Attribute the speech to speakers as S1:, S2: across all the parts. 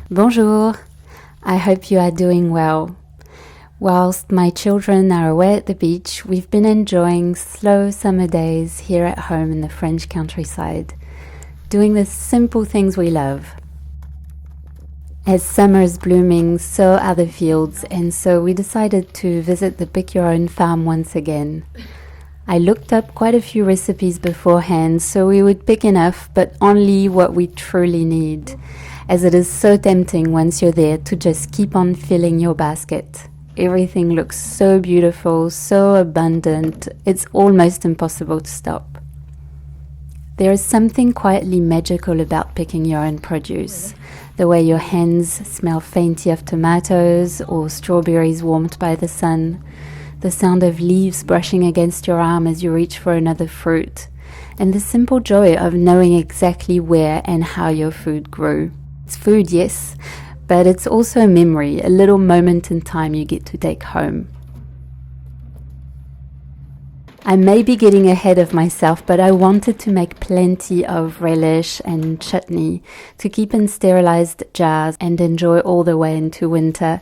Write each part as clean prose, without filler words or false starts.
S1: Bonjour, I hope you are doing well. Whilst my children are away at the beach, we've been enjoying slow summer days here at home in the French countryside, doing the simple things we love. As summer is blooming, so are the fields, and so we decided to visit the Pick Your Own farm once again. I looked up quite a few recipes beforehand, so we would pick enough, but only what we truly need, as it is so tempting once you're there to just keep on filling your basket. Everything looks so beautiful, so abundant, it's almost impossible to stop. There is something quietly magical about picking your own produce. The way your hands smell faintly of tomatoes or strawberries warmed by the sun, the sound of leaves brushing against your arm as you reach for another fruit, and the simple joy of knowing exactly where and how your food grew. It's food, yes, but it's also a memory, a little moment in time you get to take home. I may be getting ahead of myself, but I wanted to make plenty of relish and chutney to keep in sterilized jars and enjoy all the way into winter.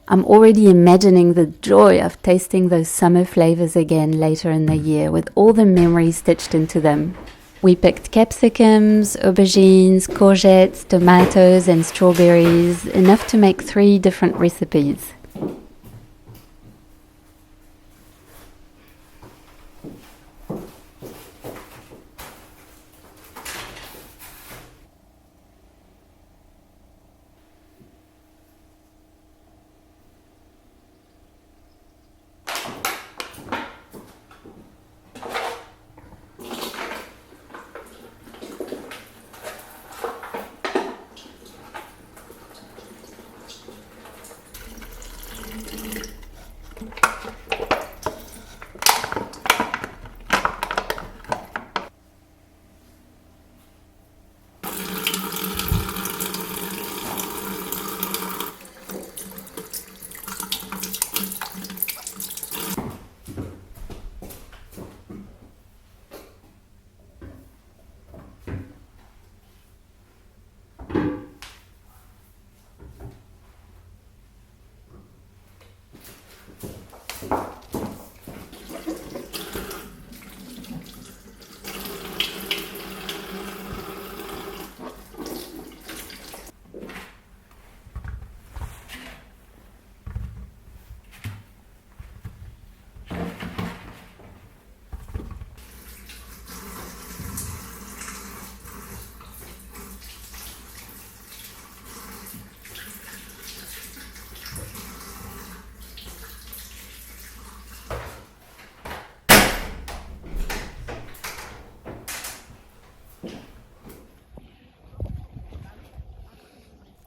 S1: I'm already imagining the joy of tasting those summer flavors again later in the year with all the memories stitched into them. We picked capsicums, aubergines, courgettes, tomatoes and strawberries, enough to make 3 different recipes.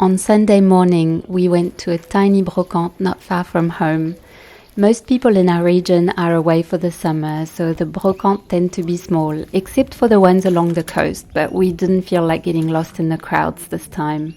S1: On Sunday morning, we went to a tiny brocante not far from home. Most people in our region are away for the summer, so the brocantes tend to be small, except for the ones along the coast, but we didn't feel like getting lost in the crowds this time.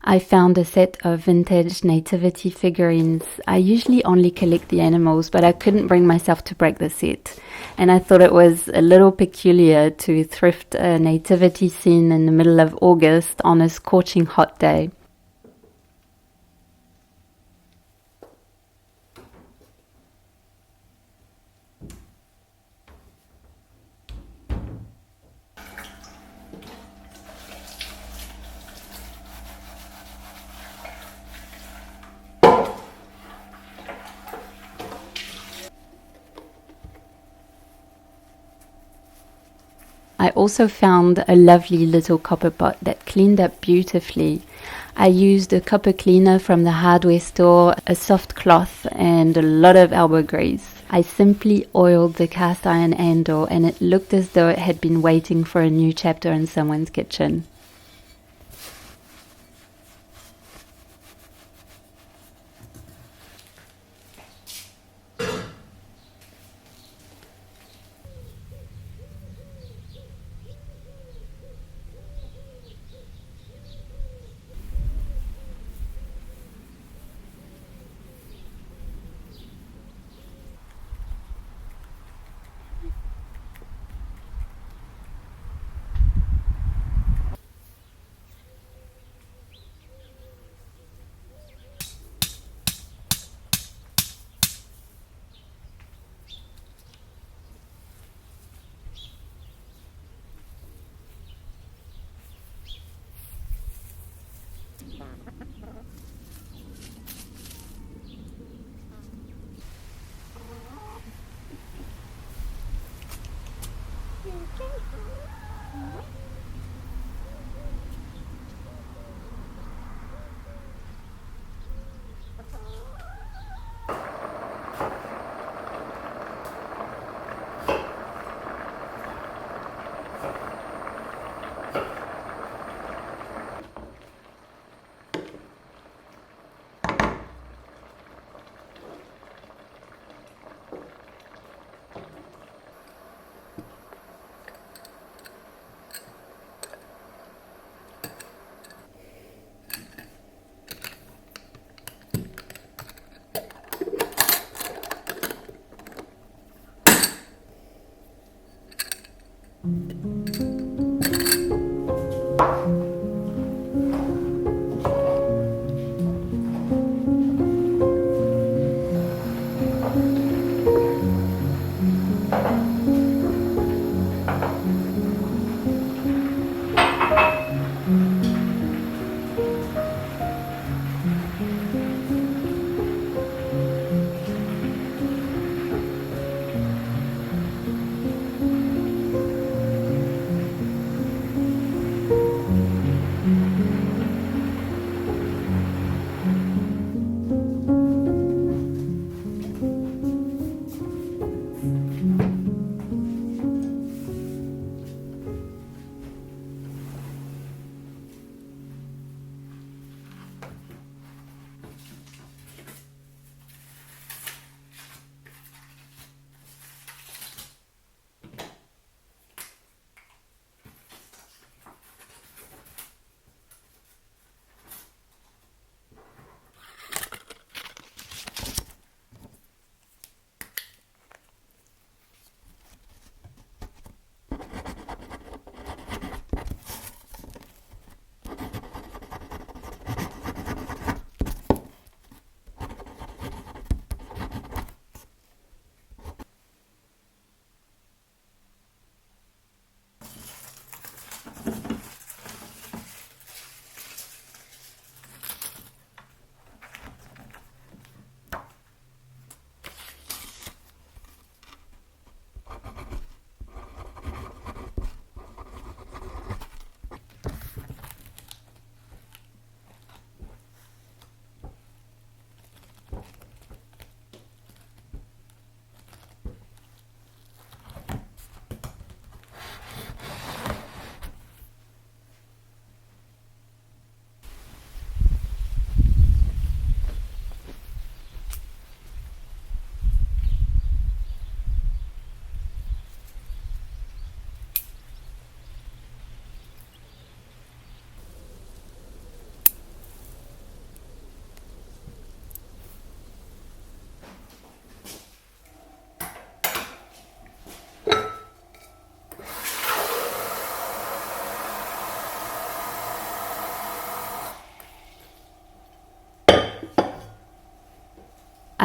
S1: I found a set of vintage nativity figurines. I usually only collect the animals, but I couldn't bring myself to break the set. And I thought it was a little peculiar to thrift a nativity scene in the middle of August on a scorching hot day. I also found a lovely little copper pot that cleaned up beautifully. I used a copper cleaner from the hardware store, a soft cloth, and a lot of elbow grease. I simply oiled the cast iron handle, and it looked as though it had been waiting for a new chapter in someone's kitchen.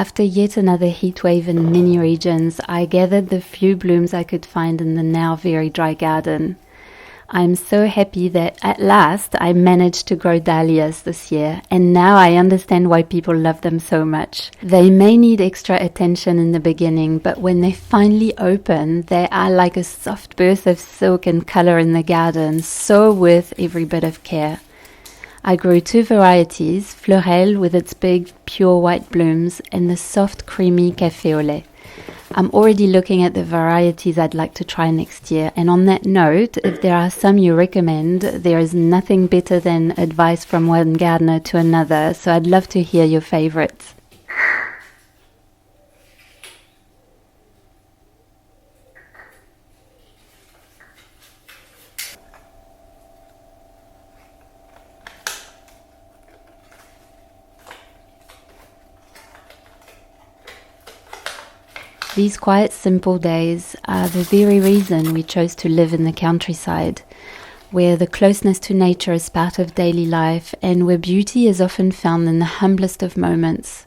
S1: After yet another heat wave in many regions, I gathered the few blooms I could find in the now very dry garden. I'm so happy that at last I managed to grow dahlias this year, and now I understand why people love them so much. They may need extra attention in the beginning, but when they finally open, they are like a soft burst of silk and color in the garden, so worth every bit of care. I grew 2 varieties, Fleurel with its big, pure white blooms, and the soft, creamy café au lait. I'm already looking at the varieties I'd like to try next year, and on that note, if there are some you recommend, there is nothing better than advice from one gardener to another, so I'd love to hear your favorites. These quiet, simple days are the very reason we chose to live in the countryside, where the closeness to nature is part of daily life and where beauty is often found in the humblest of moments.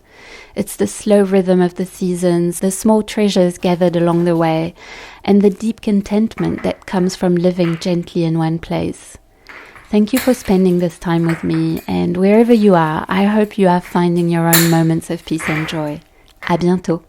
S1: It's the slow rhythm of the seasons, the small treasures gathered along the way, and the deep contentment that comes from living gently in one place. Thank you for spending this time with me, and wherever you are, I hope you are finding your own moments of peace and joy. À bientôt.